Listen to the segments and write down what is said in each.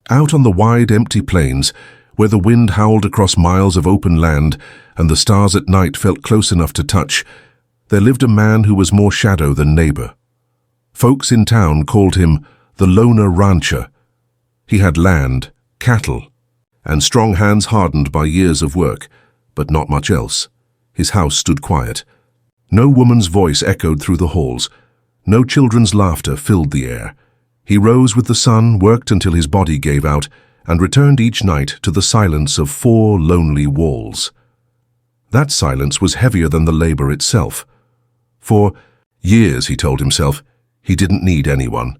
Out on the wide, empty plains, where the wind howled across miles of open land and the stars at night felt close enough to touch, there lived a man who was more shadow than neighbor. Folks in town called him the loner rancher. He had land, cattle, and strong hands hardened by years of work, but not much else. His house stood quiet. No woman's voice echoed through the halls. No children's laughter filled the air. He rose with the sun, worked until his body gave out, and returned each night to the silence of 4 lonely walls. That silence was heavier than the labor itself. For years, he told himself, he didn't need anyone.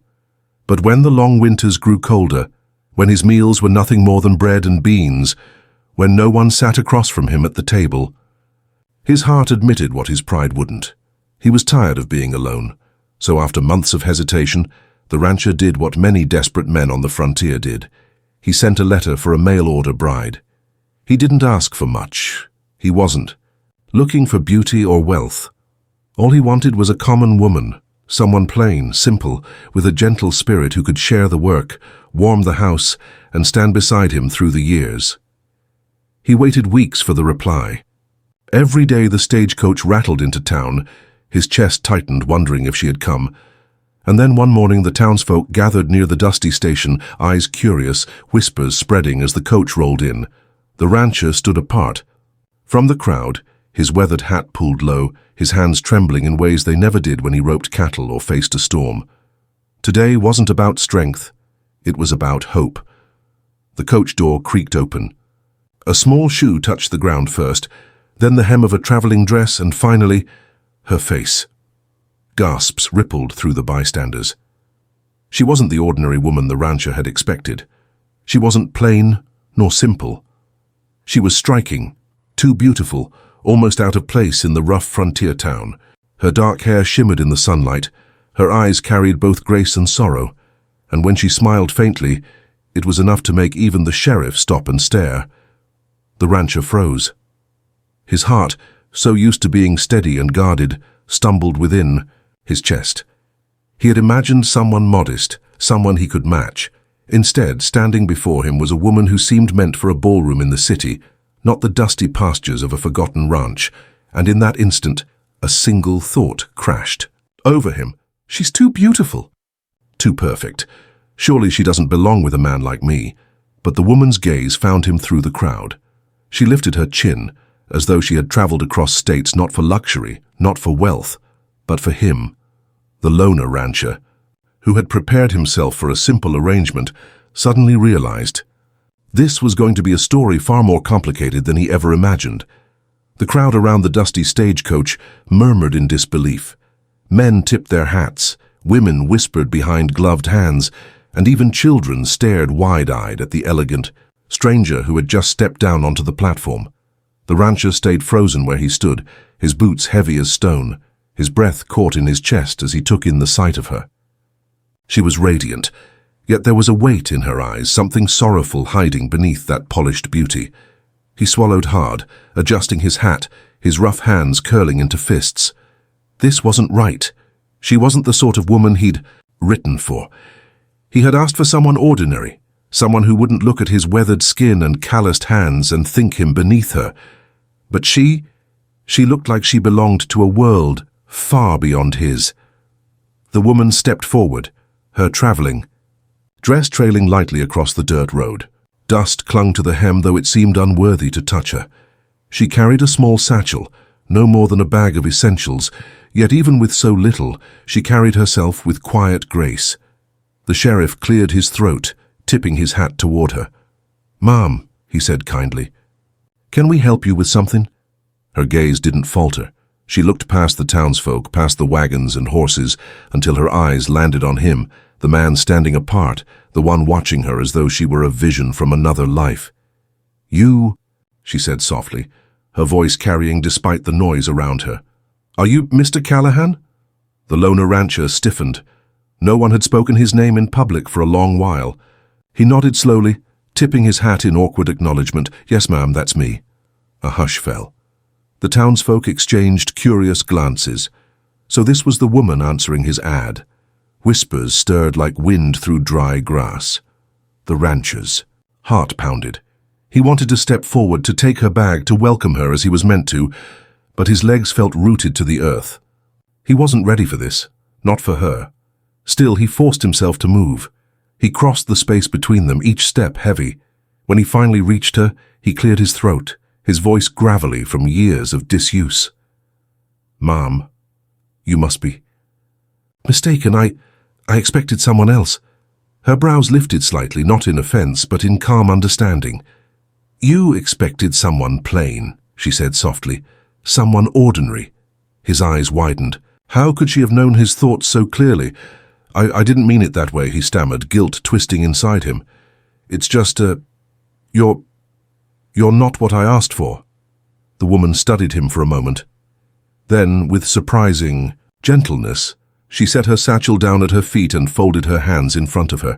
But when the long winters grew colder, when his meals were nothing more than bread and beans, when no one sat across from him at the table, his heart admitted what his pride wouldn't. He was tired of being alone. So after months of hesitation, the rancher did what many desperate men on the frontier did. He sent a letter for a mail-order bride. He didn't ask for much. He wasn't looking for beauty or wealth. All he wanted was a common woman, someone plain, simple, with a gentle spirit who could share the work, warm the house, and stand beside him through the years. He waited weeks for the reply. Every day the stagecoach rattled into town. His chest tightened, wondering if she had come. And then one morning the townsfolk gathered near the dusty station, eyes curious, whispers spreading as the coach rolled in. The rancher stood apart. From the crowd, his weathered hat pulled low, his hands trembling in ways they never did when he roped cattle or faced a storm. Today wasn't about strength. It was about hope. The coach door creaked open. A small shoe touched the ground first, then the hem of a traveling dress, and finally, her face. Gasps rippled through the bystanders. She wasn't the ordinary woman the rancher had expected. She wasn't plain nor simple. She was striking, too beautiful, almost out of place in the rough frontier town. Her dark hair shimmered in the sunlight. Her eyes carried both grace and sorrow, and when she smiled faintly, it was enough to make even the sheriff stop and stare. The rancher froze. His heart, so used to being steady and guarded, stumbled within his chest. He had imagined someone modest, someone he could match. Instead, standing before him was a woman who seemed meant for a ballroom in the city, not the dusty pastures of a forgotten ranch, and in that instant, a single thought crashed over him. She's too beautiful. Too perfect. Surely she doesn't belong with a man like me. But the woman's gaze found him through the crowd. She lifted her chin, as though she had traveled across states not for luxury, not for wealth, but for him, the loner rancher, who had prepared himself for a simple arrangement, suddenly realized this was going to be a story far more complicated than he ever imagined. The crowd around the dusty stagecoach murmured in disbelief. Men tipped their hats, women whispered behind gloved hands, and even children stared wide-eyed at the elegant stranger who had just stepped down onto the platform. The rancher stayed frozen where he stood, his boots heavy as stone, his breath caught in his chest as he took in the sight of her. She was radiant, yet there was a weight in her eyes, something sorrowful hiding beneath that polished beauty. He swallowed hard, adjusting his hat, his rough hands curling into fists. This wasn't right. She wasn't the sort of woman he'd written for. He had asked for someone ordinary, someone who wouldn't look at his weathered skin and calloused hands and think him beneath her. But she looked like she belonged to a world far beyond his. The woman stepped forward, her traveling dress trailing lightly across the dirt road. Dust clung to the hem, though it seemed unworthy to touch her. She carried a small satchel, no more than a bag of essentials, yet even with so little, she carried herself with quiet grace. The sheriff cleared his throat, tipping his hat toward her. "Ma'am," he said kindly, "can we help you with something?" Her gaze didn't falter. She looked past the townsfolk, past the wagons and horses, until her eyes landed on him, the man standing apart, the one watching her as though she were a vision from another life. "You," she said softly, her voice carrying despite the noise around her. "Are you Mr. Callahan?" The loner rancher stiffened. No one had spoken his name in public for a long while. He nodded slowly, tipping his hat in awkward acknowledgement. "Yes, ma'am, that's me." A hush fell. The townsfolk exchanged curious glances. So this was the woman answering his ad. Whispers stirred like wind through dry grass. The rancher's heart pounded. He wanted to step forward to take her bag, to welcome her as he was meant to, but his legs felt rooted to the earth. He wasn't ready for this, not for her. Still, he forced himself to move. He crossed the space between them, each step heavy. When he finally reached her, he cleared his throat, his voice gravelly from years of disuse. "Mom, you must be mistaken. I expected someone else." Her brows lifted slightly, not in offense, but in calm understanding. "You expected someone plain," she said softly. "Someone ordinary." His eyes widened. How could she have known his thoughts so clearly? I didn't mean it that way," he stammered, guilt twisting inside him. "It's just you're not what I asked for." The woman studied him for a moment. Then, with surprising gentleness, she set her satchel down at her feet and folded her hands in front of her.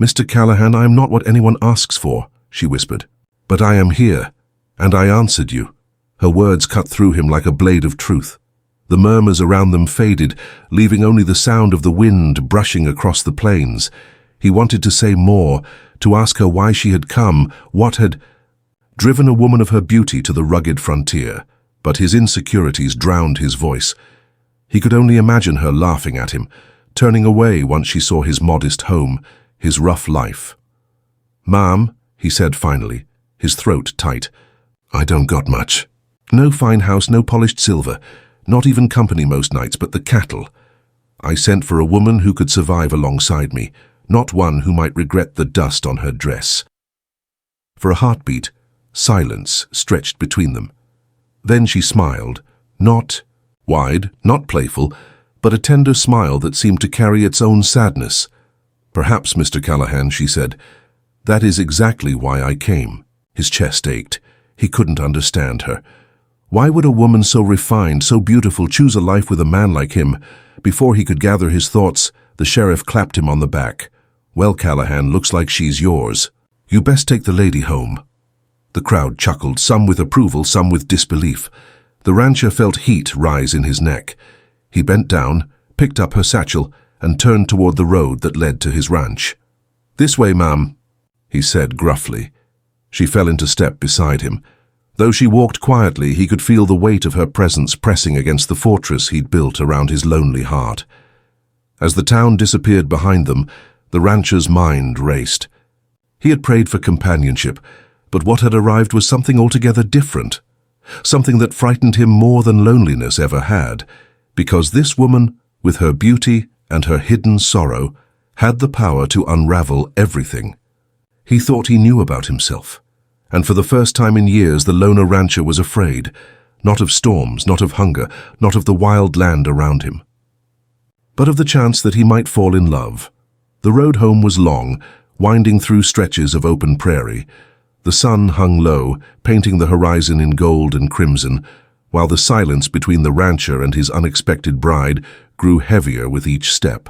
"Mr. Callahan, I am not what anyone asks for," she whispered. "But I am here, and I answered you." Her words cut through him like a blade of truth. The murmurs around them faded, leaving only the sound of the wind brushing across the plains. He wanted to say more, to ask her why she had come, what had driven a woman of her beauty to the rugged frontier, but his insecurities drowned his voice. He could only imagine her laughing at him, turning away once she saw his modest home, his rough life. "Ma'am," he said finally, his throat tight, "I don't got much. No fine house, no polished silver. Not even company most nights, but the cattle. I sent for a woman who could survive alongside me, not one who might regret the dust on her dress." For a heartbeat, silence stretched between them. Then she smiled, not wide, not playful, but a tender smile that seemed to carry its own sadness. "Perhaps, Mr. Callahan," she said, "that is exactly why I came." His chest ached. He couldn't understand her. Why would a woman so refined, so beautiful, choose a life with a man like him? Before he could gather his thoughts, the sheriff clapped him on the back. "Well, Callahan, looks like she's yours. You best take the lady home." The crowd chuckled, some with approval, some with disbelief. The rancher felt heat rise in his neck. He bent down, picked up her satchel, and turned toward the road that led to his ranch. "This way, ma'am," he said gruffly. She fell into step beside him. Though she walked quietly, he could feel the weight of her presence pressing against the fortress he'd built around his lonely heart. As the town disappeared behind them, the rancher's mind raced. He had prayed for companionship, but what had arrived was something altogether different. Something that frightened him more than loneliness ever had, because this woman, with her beauty and her hidden sorrow, had the power to unravel everything. He thought he knew about himself. And for the first time in years, the loner rancher was afraid, not of storms, not of hunger, not of the wild land around him, but of the chance that he might fall in love. The road home was long, winding through stretches of open prairie. The sun hung low, painting the horizon in gold and crimson, while the silence between the rancher and his unexpected bride grew heavier with each step.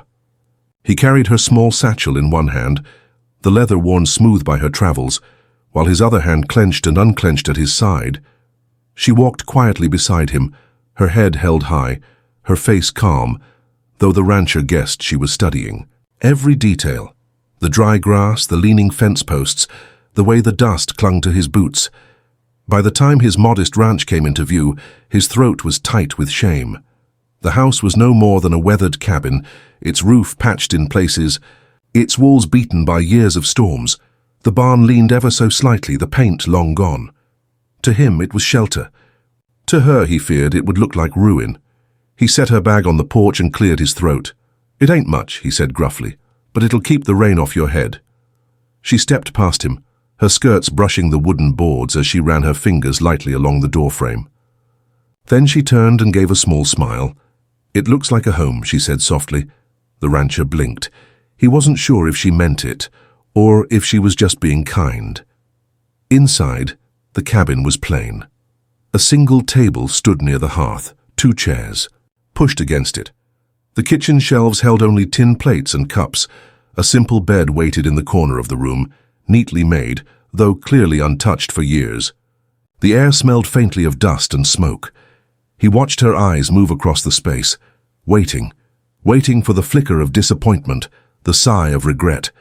He carried her small satchel in one hand, the leather worn smooth by her travels, while his other hand clenched and unclenched at his side. She walked quietly beside him, her head held high, her face calm, though the rancher guessed she was studying. Every detail, the dry grass, the leaning fence posts, the way the dust clung to his boots. By the time his modest ranch came into view, his throat was tight with shame. The house was no more than a weathered cabin, its roof patched in places, its walls beaten by years of storms. The barn leaned ever so slightly, the paint long gone. To him it was shelter. To her, he feared, it would look like ruin. He set her bag on the porch and cleared his throat. "It ain't much," he said gruffly, "but it'll keep the rain off your head." She stepped past him, her skirts brushing the wooden boards as she ran her fingers lightly along the doorframe. Then she turned and gave a small smile. "It looks like a home," she said softly. The rancher blinked. He wasn't sure if she meant it, or if she was just being kind. Inside, the cabin was plain. A single table stood near the hearth, 2 chairs, pushed against it. The kitchen shelves held only tin plates and cups. A simple bed waited in the corner of the room, neatly made, though clearly untouched for years. The air smelled faintly of dust and smoke. He watched her eyes move across the space, waiting for the flicker of disappointment, the sigh of regret.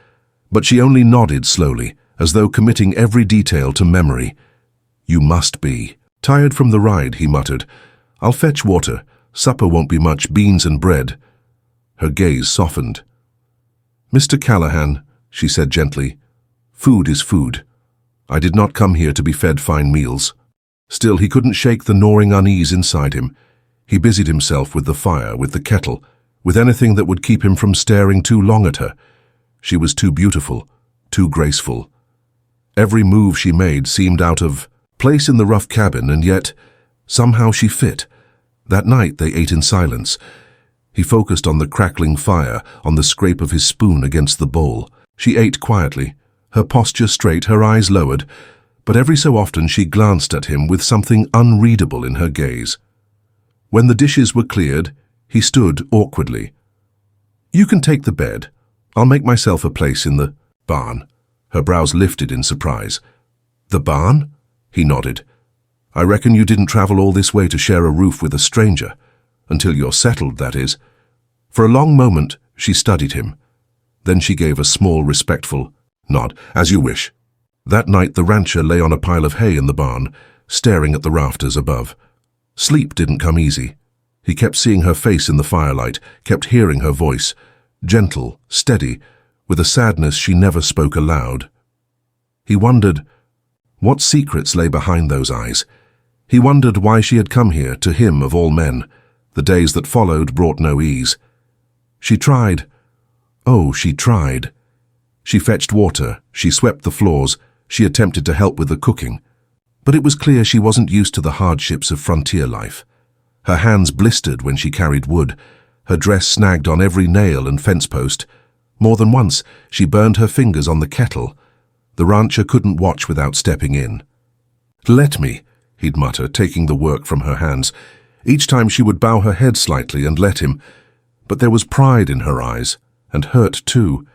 But she only nodded slowly, as though committing every detail to memory. "You must be. Tired from the ride," he muttered. "I'll fetch water. Supper won't be much, beans and bread." Her gaze softened. "Mr. Callahan," she said gently, "food is food. I did not come here to be fed fine meals." Still, he couldn't shake the gnawing unease inside him. He busied himself with the fire, with the kettle, with anything that would keep him from staring too long at her. She was too beautiful, too graceful. Every move she made seemed out of place in the rough cabin, and yet somehow she fit. That night they ate in silence. He focused on the crackling fire, on the scrape of his spoon against the bowl. She ate quietly, her posture straight, her eyes lowered, but every so often she glanced at him with something unreadable in her gaze. When the dishes were cleared, he stood awkwardly. "You can take the bed. I'll make myself a place in the barn." Her brows lifted in surprise. "The barn?" He nodded. "I reckon you didn't travel all this way to share a roof with a stranger. Until you're settled, that is." For a long moment, she studied him. Then she gave a small, respectful nod. "As you wish." That night the rancher lay on a pile of hay in the barn, staring at the rafters above. Sleep didn't come easy. He kept seeing her face in the firelight, kept hearing her voice, gentle, steady, with a sadness she never spoke aloud. He wondered what secrets lay behind those eyes. He wondered why she had come here, to him of all men. The days that followed brought no ease. She tried. Oh, she tried. She fetched water, she swept the floors, she attempted to help with the cooking. But it was clear she wasn't used to the hardships of frontier life. Her hands blistered when she carried wood. Her dress snagged on every nail and fence post. More than once, she burned her fingers on the kettle. The rancher couldn't watch without stepping in. "Let me," he'd mutter, taking the work from her hands. Each time she would bow her head slightly and let him. But there was pride in her eyes, and hurt too.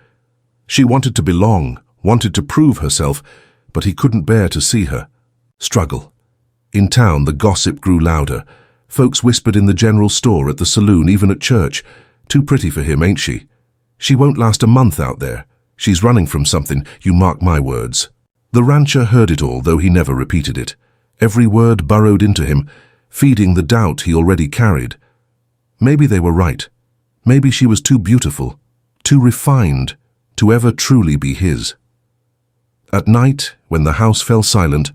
She wanted to belong, wanted to prove herself, but he couldn't bear to see her struggle. In town, the gossip grew louder. Folks whispered in the general store, at the saloon, even at church. "Too pretty for him, ain't she? She won't last a month out there. She's running from something, you mark my words." The rancher heard it all, though he never repeated it. Every word burrowed into him, feeding the doubt he already carried. Maybe they were right. Maybe she was too beautiful, too refined, to ever truly be his. At night, when the house fell silent,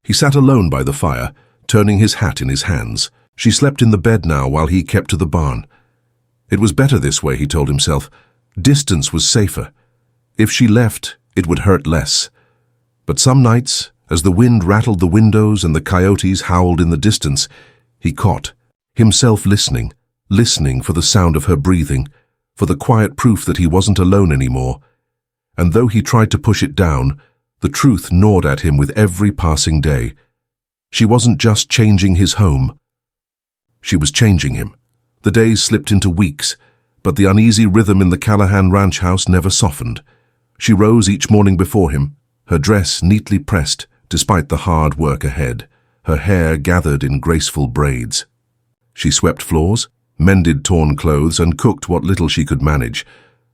he sat alone by the fire, turning his hat in his hands. She slept in the bed now while he kept to the barn. It was better this way, he told himself. Distance was safer. If she left, it would hurt less. But some nights, as the wind rattled the windows and the coyotes howled in the distance, he caught himself listening for the sound of her breathing, for the quiet proof that he wasn't alone anymore. And though he tried to push it down, the truth gnawed at him with every passing day. She wasn't just changing his home. She was changing him. The days slipped into weeks, but the uneasy rhythm in the Callahan ranch house never softened. She rose each morning before him, her dress neatly pressed despite the hard work ahead, her hair gathered in graceful braids. She swept floors, mended torn clothes, and cooked what little she could manage.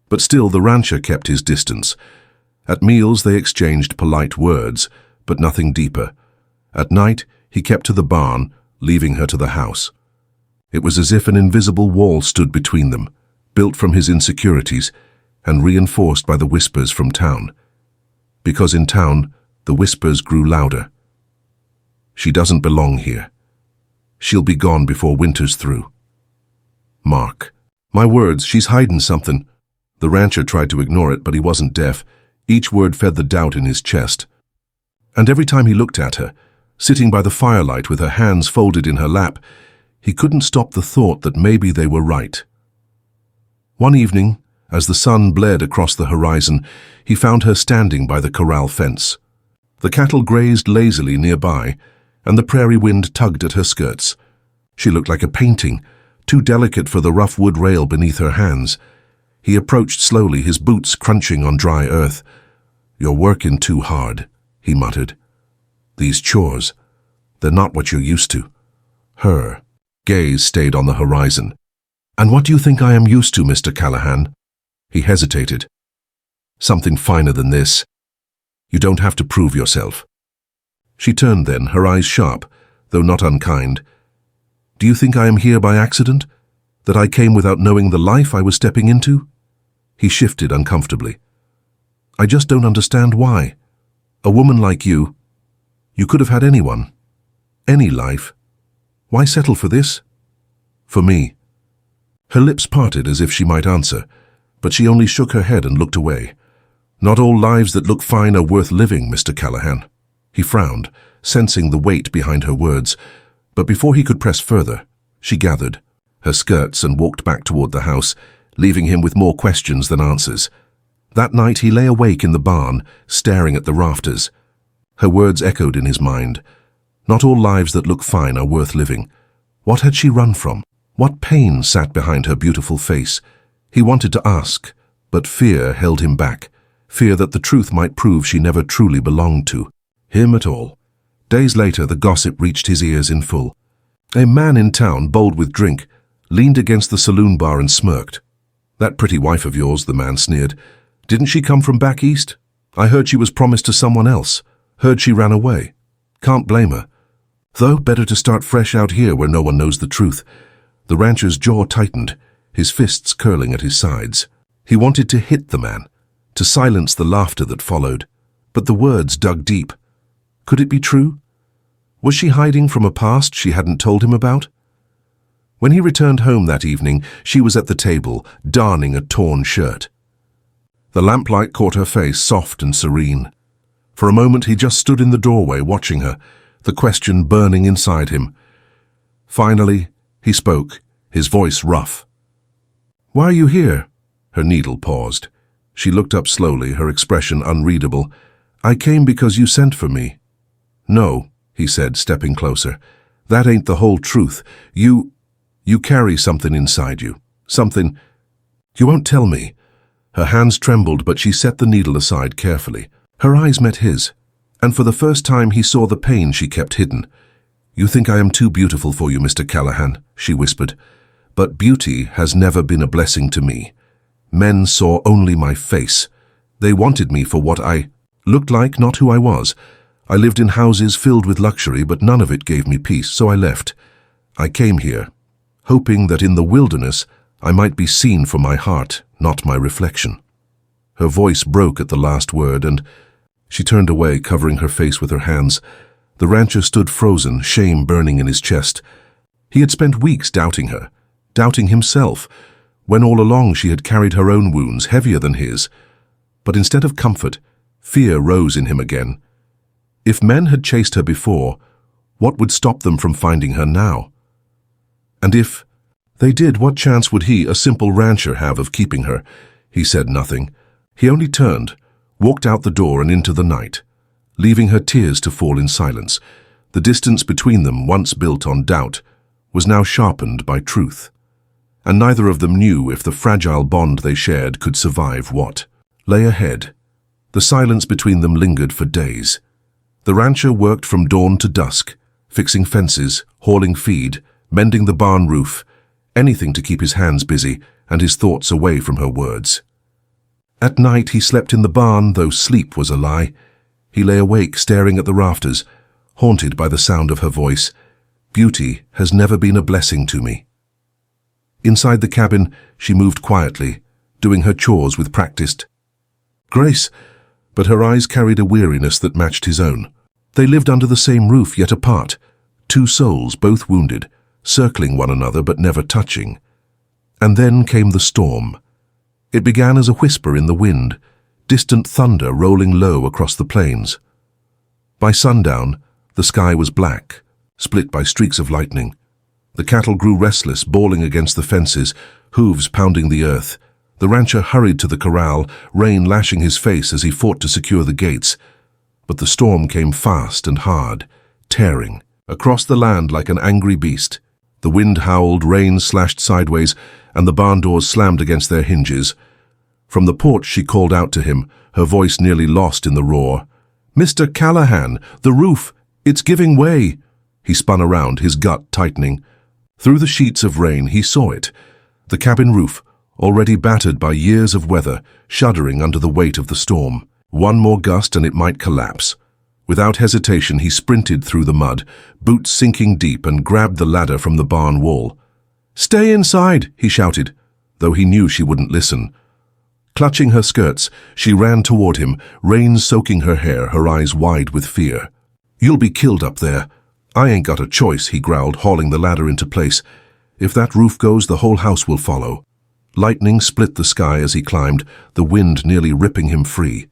But still the rancher kept his distance. At meals they exchanged polite words, but nothing deeper. At night he kept to the barn, leaving her to the house. It was as if an invisible wall stood between them, built from his insecurities and reinforced by the whispers from town. Because in town, the whispers grew louder. She doesn't belong here. She'll be gone before winter's through. Mark. My words, she's hiding something. The rancher tried to ignore it, but he wasn't deaf. Each word fed the doubt in his chest. And every time he looked at her, sitting by the firelight with her hands folded in her lap, he couldn't stop the thought that maybe they were right. One evening, as the sun blared across the horizon, he found her standing by the corral fence. The cattle grazed lazily nearby, and the prairie wind tugged at her skirts. She looked like a painting, too delicate for the rough wood rail beneath her hands. He approached slowly, his boots crunching on dry earth. "You're working too hard," he muttered. "These chores, they're not what you're used to." Her gaze stayed on the horizon. "And what do you think I am used to, Mr. Callahan?" He hesitated. Something finer than this. You don't have to prove yourself." She turned then, her eyes sharp, though not unkind. "Do you think I am here by accident? That I came without knowing the life I was stepping into?" He shifted uncomfortably. "I just don't understand why. A woman like you could have had anyone. Any life. Why settle for this? For me." Her lips parted as if she might answer, but she only shook her head and looked away. "Not all lives that look fine are worth living, Mr. Callahan." He frowned, sensing the weight behind her words, but before he could press further, she gathered her skirts and walked back toward the house, leaving him with more questions than answers. That night he lay awake in the barn, staring at the rafters. Her words echoed in his mind. Not all lives that look fine are worth living. What had she run from? What pain sat behind her beautiful face? He wanted to ask, but fear held him back. Fear that the truth might prove she never truly belonged to him at all. Days later, the gossip reached his ears in full. A man in town, bold with drink, leaned against the saloon bar and smirked. "That pretty wife of yours," the man sneered. "Didn't she come from back east? I heard she was promised to someone else. Heard she ran away. Can't blame her. Though better to start fresh out here where no one knows the truth." The rancher's jaw tightened, his fists curling at his sides. He wanted to hit the man, to silence the laughter that followed. But the words dug deep. Could it be true? Was she hiding from a past she hadn't told him about? When he returned home that evening, she was at the table, darning a torn shirt. The lamplight caught her face, soft and serene. For a moment he just stood in the doorway watching her, the question burning inside him. Finally, he spoke, his voice rough. "Why are you here?" Her needle paused. She looked up slowly, her expression unreadable. "I came because you sent for me." "No," he said, stepping closer. "That ain't the whole truth. You carry something inside you. Something. You won't tell me." Her hands trembled, but she set the needle aside carefully. Her eyes met his, and for the first time he saw the pain she kept hidden. "You think I am too beautiful for you, Mr. Callahan," she whispered. "But beauty has never been a blessing to me. Men saw only my face. They wanted me for what I looked like, not who I was. I lived in houses filled with luxury, but none of it gave me peace, so I left. I came here, hoping that in the wilderness I might be seen for my heart, not my reflection." Her voice broke at the last word, and she turned away, covering her face with her hands. The rancher stood frozen, shame burning in his chest. He had spent weeks doubting her, doubting himself, when all along she had carried her own wounds, heavier than his. But instead of comfort, fear rose in him again. If men had chased her before, what would stop them from finding her now? And if they did, what chance would he, a simple rancher, have of keeping her? He said nothing. He only turned, walked out the door and into the night, leaving her tears to fall in silence. The distance between them, once built on doubt, was now sharpened by truth. And neither of them knew if the fragile bond they shared could survive what lay ahead. The silence between them lingered for days. The rancher worked from dawn to dusk, fixing fences, hauling feed, mending the barn roof, anything to keep his hands busy and his thoughts away from her words. At night he slept in the barn, though sleep was a lie. He lay awake, staring at the rafters, haunted by the sound of her voice. "Beauty has never been a blessing to me." Inside the cabin, she moved quietly, doing her chores with practiced grace, but her eyes carried a weariness that matched his own. They lived under the same roof, yet apart, two souls, both wounded, circling one another but never touching. And then came the storm. It began as a whisper in the wind, distant thunder rolling low across the plains. By sundown, the sky was black, split by streaks of lightning. The cattle grew restless, bawling against the fences, hooves pounding the earth. The rancher hurried to the corral, rain lashing his face as he fought to secure the gates. But the storm came fast and hard, tearing across the land like an angry beast. The wind howled, rain slashed sideways, and the barn doors slammed against their hinges. From the porch she called out to him, her voice nearly lost in the roar. "Mr. Callahan, the roof, it's giving way!" He spun around, his gut tightening. Through the sheets of rain he saw it, the cabin roof, already battered by years of weather, shuddering under the weight of the storm. One more gust and it might collapse. Without hesitation, he sprinted through the mud, boots sinking deep, and grabbed the ladder from the barn wall. "Stay inside," he shouted, though he knew she wouldn't listen. Clutching her skirts, she ran toward him, rain soaking her hair, her eyes wide with fear. "You'll be killed up there." "I ain't got a choice," he growled, hauling the ladder into place. "If that roof goes, the whole house will follow." Lightning split the sky as he climbed, the wind nearly ripping him free.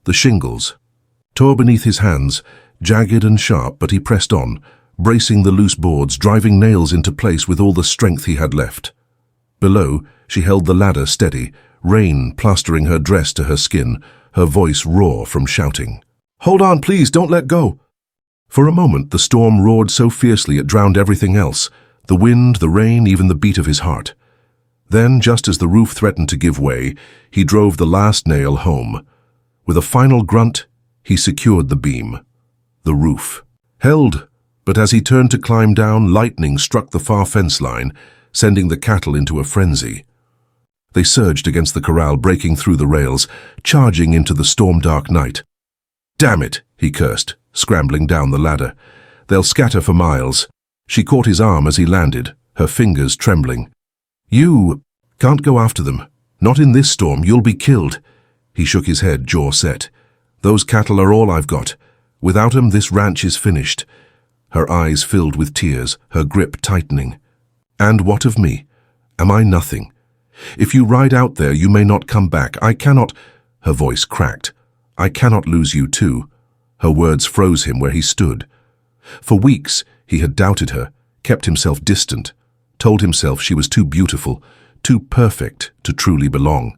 The shingles tore beneath his hands, jagged and sharp, but he pressed on, bracing the loose boards, driving nails into place with all the strength he had left. Below, she held the ladder steady, rain plastering her dress to her skin, her voice raw from shouting. "Hold on, please, don't let go." For a moment, the storm roared so fiercely it drowned everything else, the wind, the rain, even the beat of his heart. Then, just as the roof threatened to give way, he drove the last nail home. With a final grunt, he secured the beam. The roof held, but as he turned to climb down, lightning struck the far fence line, sending the cattle into a frenzy. They surged against the corral, breaking through the rails, charging into the storm-dark night. "Damn it," he cursed, scrambling down the ladder. "They'll scatter for miles." She caught his arm as he landed, her fingers trembling. "You can't go after them. Not in this storm, you'll be killed." He shook his head, jaw set. "Those cattle are all I've got. Without 'em, this ranch is finished." Her eyes filled with tears, her grip tightening. "And what of me? Am I nothing? If you ride out there, you may not come back. I cannot—" Her voice cracked. "I cannot lose you too." Her words froze him where he stood. For weeks, he had doubted her, kept himself distant, told himself she was too beautiful, too perfect to truly belong.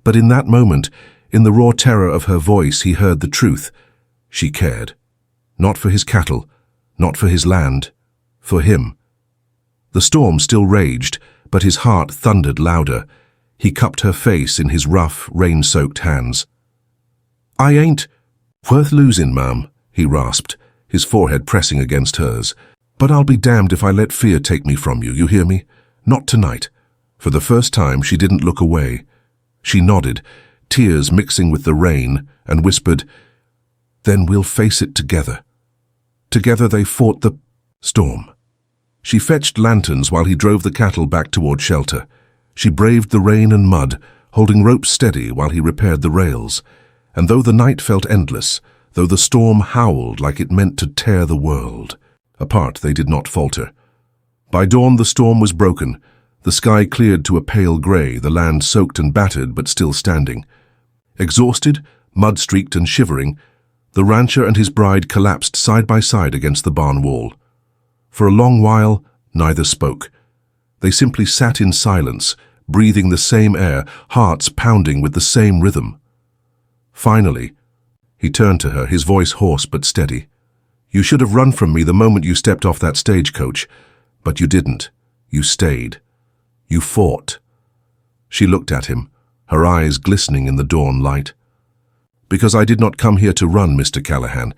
But in that moment, in the raw terror of her voice, he heard the truth. She cared. Not for his cattle, not for his land, for him. The storm still raged, but his heart thundered louder. He cupped her face in his rough, rain-soaked hands. "I ain't worth losing, ma'am," he rasped, his forehead pressing against hers. "But I'll be damned if I let fear take me from you, you hear me? Not tonight." For the first time, she didn't look away. She nodded, tears mixing with the rain, and whispered, "Then we'll face it together." Together they fought the storm. She fetched lanterns while he drove the cattle back toward shelter. She braved the rain and mud, holding ropes steady while he repaired the rails. And though the night felt endless, though the storm howled like it meant to tear the world, apart they did not falter. By dawn the storm was broken. The sky cleared to a pale gray, the land soaked and battered but still standing. Exhausted, mud-streaked and shivering, the rancher and his bride collapsed side by side against the barn wall. For a long while, neither spoke. They simply sat in silence, breathing the same air, hearts pounding with the same rhythm. Finally, he turned to her, his voice hoarse but steady. "You should have run from me the moment you stepped off that stagecoach, but you didn't. You stayed. You fought." She looked at him, her eyes glistening in the dawn light. "Because I did not come here to run, Mr. Callahan.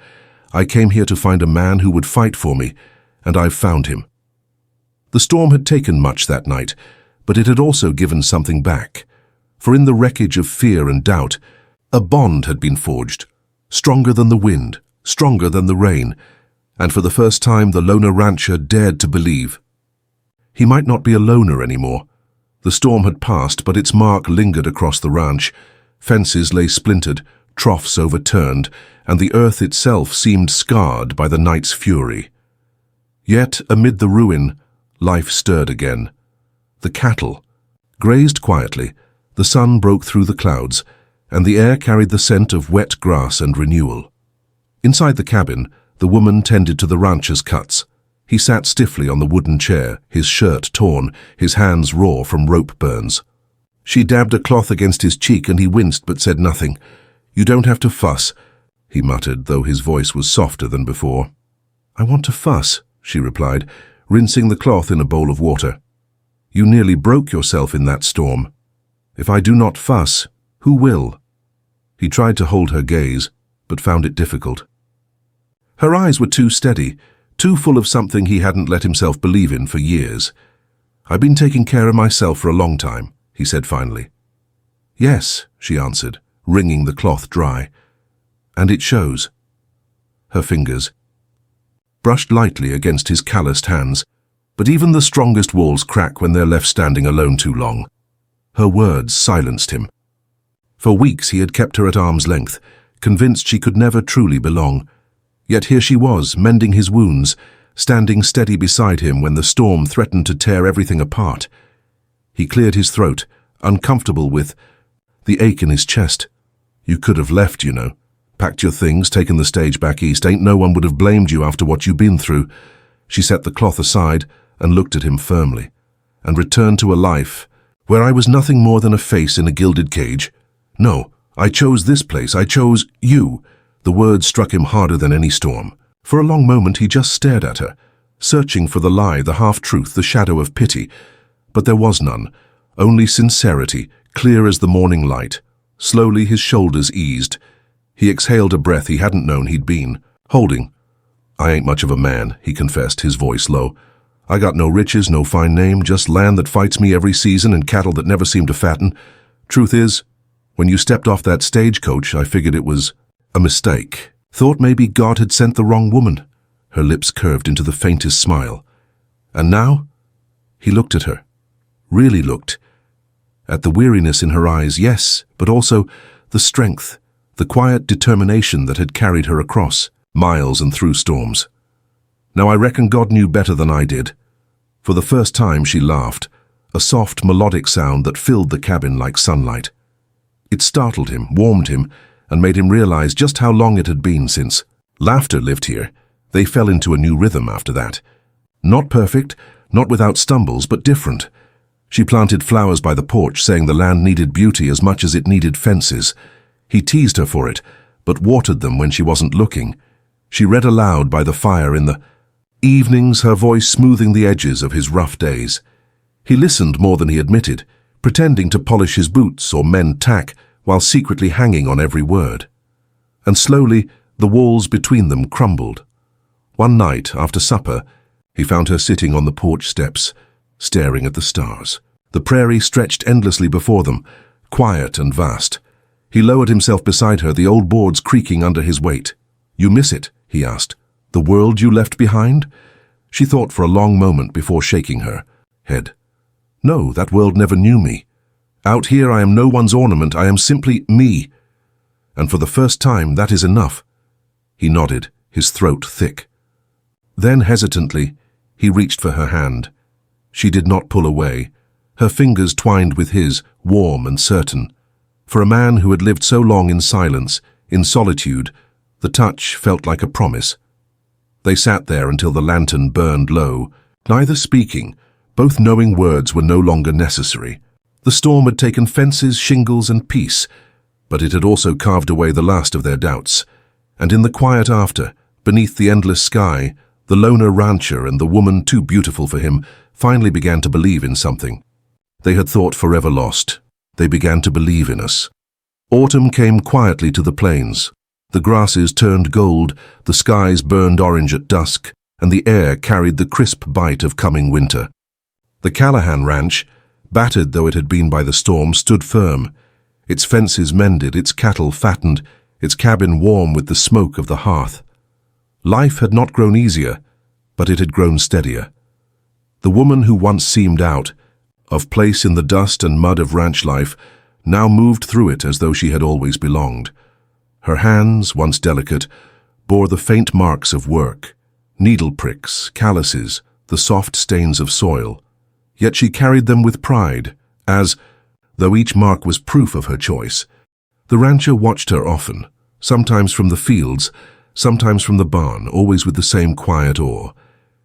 I came here to find a man who would fight for me, and I've found him." The storm had taken much that night, but it had also given something back. For in the wreckage of fear and doubt, a bond had been forged, stronger than the wind, stronger than the rain, and for the first time the loner rancher dared to believe. He might not be a loner anymore. The storm had passed, but its mark lingered across the ranch. Fences lay splintered, troughs overturned, and the earth itself seemed scarred by the night's fury. Yet, amid the ruin, life stirred again. The cattle grazed quietly, the sun broke through the clouds, and the air carried the scent of wet grass and renewal. Inside the cabin, the woman tended to the rancher's cuts. He sat stiffly on the wooden chair, his shirt torn, his hands raw from rope burns. She dabbed a cloth against his cheek and he winced but said nothing. "You don't have to fuss," he muttered, though his voice was softer than before. "I want to fuss," she replied, rinsing the cloth in a bowl of water. "You nearly broke yourself in that storm. If I do not fuss, who will?" He tried to hold her gaze, but found it difficult. Her eyes were too steady, too full of something he hadn't let himself believe in for years. "I've been taking care of myself for a long time," he said finally. Yes, she answered, wringing the cloth dry. And it shows. Her fingers brushed lightly against his calloused hands, but even the strongest walls crack when they're left standing alone too long. Her words silenced him. For weeks he had kept her at arm's length, convinced she could never truly belong. Yet here she was, mending his wounds, standing steady beside him when the storm threatened to tear everything apart. He cleared his throat, uncomfortable with the ache in his chest. You could have left, you know. Packed your things, taken the stage back east. Ain't no one would have blamed you after what you've been through. She set the cloth aside and looked at him firmly, and returned to a life where I was nothing more than a face in a gilded cage. No, I chose this place. I chose you. The words struck him harder than any storm. For a long moment he just stared at her, searching for the lie, the half-truth, the shadow of pity. But there was none, only sincerity, clear as the morning light. Slowly his shoulders eased. He exhaled a breath he hadn't known he'd been holding. I ain't much of a man, he confessed, his voice low. I got no riches, no fine name, just land that fights me every season and cattle that never seem to fatten. Truth is, when you stepped off that stagecoach, I figured it was a mistake. Thought maybe God had sent the wrong woman. Her lips curved into the faintest smile. And now? He looked at her. Really looked. At the weariness in her eyes, yes, but also the strength, the quiet determination that had carried her across miles and through storms. Now I reckon God knew better than I did. For the first time she laughed, a soft melodic sound that filled the cabin like sunlight. It startled him, warmed him, and made him realize just how long it had been since laughter lived here. They fell into a new rhythm after that. Not perfect, not without stumbles, but different. She planted flowers by the porch, saying the land needed beauty as much as it needed fences. He teased her for it, but watered them when she wasn't looking. She read aloud by the fire in the evenings, her voice smoothing the edges of his rough days. He listened more than he admitted, pretending to polish his boots or mend tack while secretly hanging on every word. And slowly, the walls between them crumbled. One night, after supper, he found her sitting on the porch steps, staring at the stars. The prairie stretched endlessly before them, quiet and vast. He lowered himself beside her, the old boards creaking under his weight. You miss it? He asked. The world you left behind? She thought for a long moment before shaking her head. No, that world never knew me. Out here I am no one's ornament, I am simply me. And for the first time that is enough. He nodded, his throat thick. Then hesitantly, he reached for her hand. She did not pull away. Her fingers twined with his, warm and certain. For a man who had lived so long in silence, in solitude, the touch felt like a promise. They sat there until the lantern burned low, neither speaking, both knowing words were no longer necessary. The storm had taken fences, shingles, and peace, but it had also carved away the last of their doubts. And in the quiet after, beneath the endless sky, the loner rancher and the woman too beautiful for him finally began to believe in something. They had thought forever lost. They began to believe in us. Autumn came quietly to the plains. The grasses turned gold, the skies burned orange at dusk, and the air carried the crisp bite of coming winter. The Callahan ranch, battered though it had been by the storm, stood firm. Its fences mended, its cattle fattened, its cabin warm with the smoke of the hearth. Life had not grown easier, but it had grown steadier. The woman who once seemed out of place in the dust and mud of ranch life now moved through it as though she had always belonged. Her hands, once delicate, bore the faint marks of work, needle pricks, calluses, the soft stains of soil. Yet she carried them with pride, as, though each mark was proof of her choice. The rancher watched her often, sometimes from the fields, sometimes from the barn, always with the same quiet awe.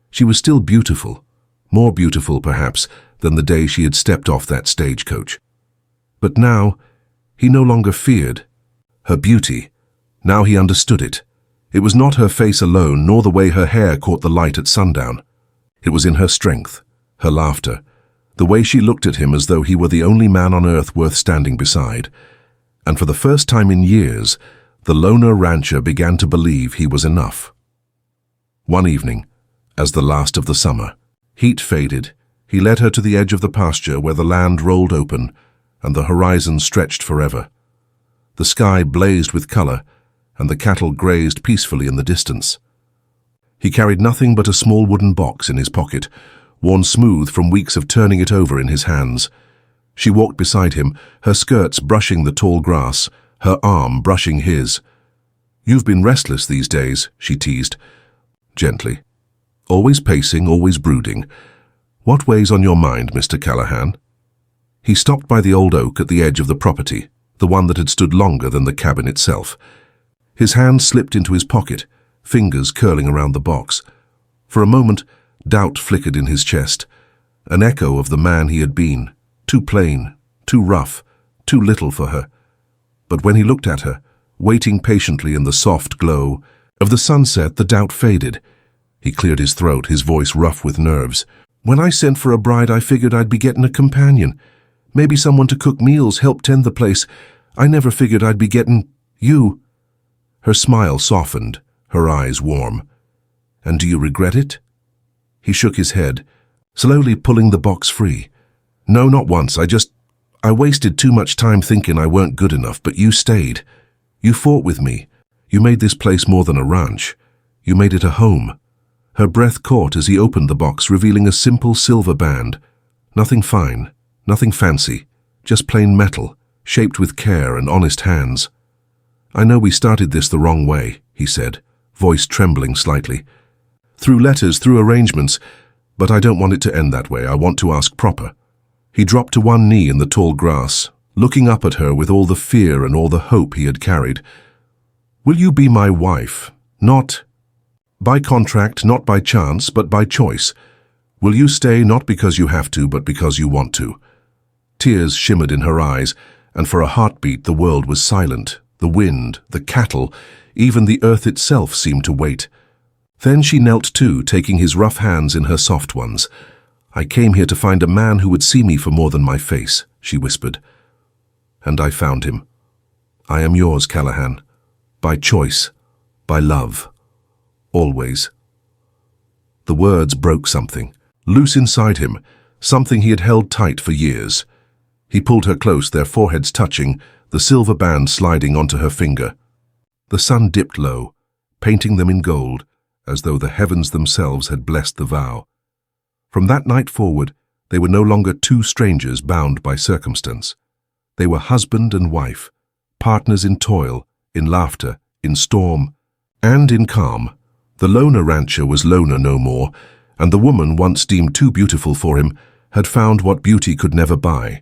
She was still beautiful, more beautiful, perhaps, than the day she had stepped off that stagecoach. But now, he no longer feared her beauty. Now he understood it. It was not her face alone, nor the way her hair caught the light at sundown. It was in her strength, her laughter, the way she looked at him as though he were the only man on earth worth standing beside. And for the first time in years, the loner rancher began to believe he was enough. One evening, as the last of the summer, heat faded, He led her to the edge of the pasture where the land rolled open and the horizon stretched forever. The sky blazed with color, and the cattle grazed peacefully in the distance. He carried nothing but a small wooden box in his pocket, worn smooth from weeks of turning it over in his hands. She walked beside him, her skirts brushing the tall grass, her arm brushing his. "You've been restless these days," she teased, gently. "Always pacing, always brooding. What weighs on your mind, Mr. Callahan?" He stopped by the old oak at the edge of the property, the one that had stood longer than the cabin itself. His hand slipped into his pocket, fingers curling around the box. For a moment, doubt flickered in his chest, an echo of the man he had been, too plain, too rough, too little for her. But when he looked at her, waiting patiently in the soft glow of the sunset, the doubt faded. He cleared his throat, his voice rough with nerves. "When I sent for a bride, I figured I'd be getting a companion. Maybe someone to cook meals, help tend the place. I never figured I'd be getting you." Her smile softened, her eyes warm. "And do you regret it?" He shook his head, slowly pulling the box free. "No, not once. I wasted too much time thinking I weren't good enough, but you stayed. You fought with me. You made this place more than a ranch. You made it a home." Her breath caught as he opened the box, revealing a simple silver band. Nothing fine, nothing fancy, just plain metal, shaped with care and honest hands. "I know we started this the wrong way," he said, voice trembling slightly. "Through letters, through arrangements, but I don't want it to end that way. I want to ask proper." He dropped to one knee in the tall grass, looking up at her with all the fear and all the hope he had carried. "Will you be my wife? Not by contract, not by chance, but by choice. Will you stay not because you have to, but because you want to?" Tears shimmered in her eyes, and for a heartbeat the world was silent. The wind, the cattle, even the earth itself seemed to wait. Then she knelt too, taking his rough hands in her soft ones. "I came here to find a man who would see me for more than my face," she whispered. "And I found him. I am yours, Callahan. By choice, by love. Always." The words broke something, loose inside him, something he had held tight for years. He pulled her close, their foreheads touching, the silver band sliding onto her finger. The sun dipped low, painting them in gold, as though the heavens themselves had blessed the vow. From that night forward, they were no longer two strangers bound by circumstance. They were husband and wife, partners in toil, in laughter, in storm, and in calm. The loner rancher was loner no more, and the woman once deemed too beautiful for him had found what beauty could never buy,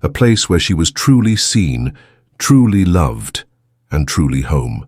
a place where she was truly seen, truly loved, and truly home.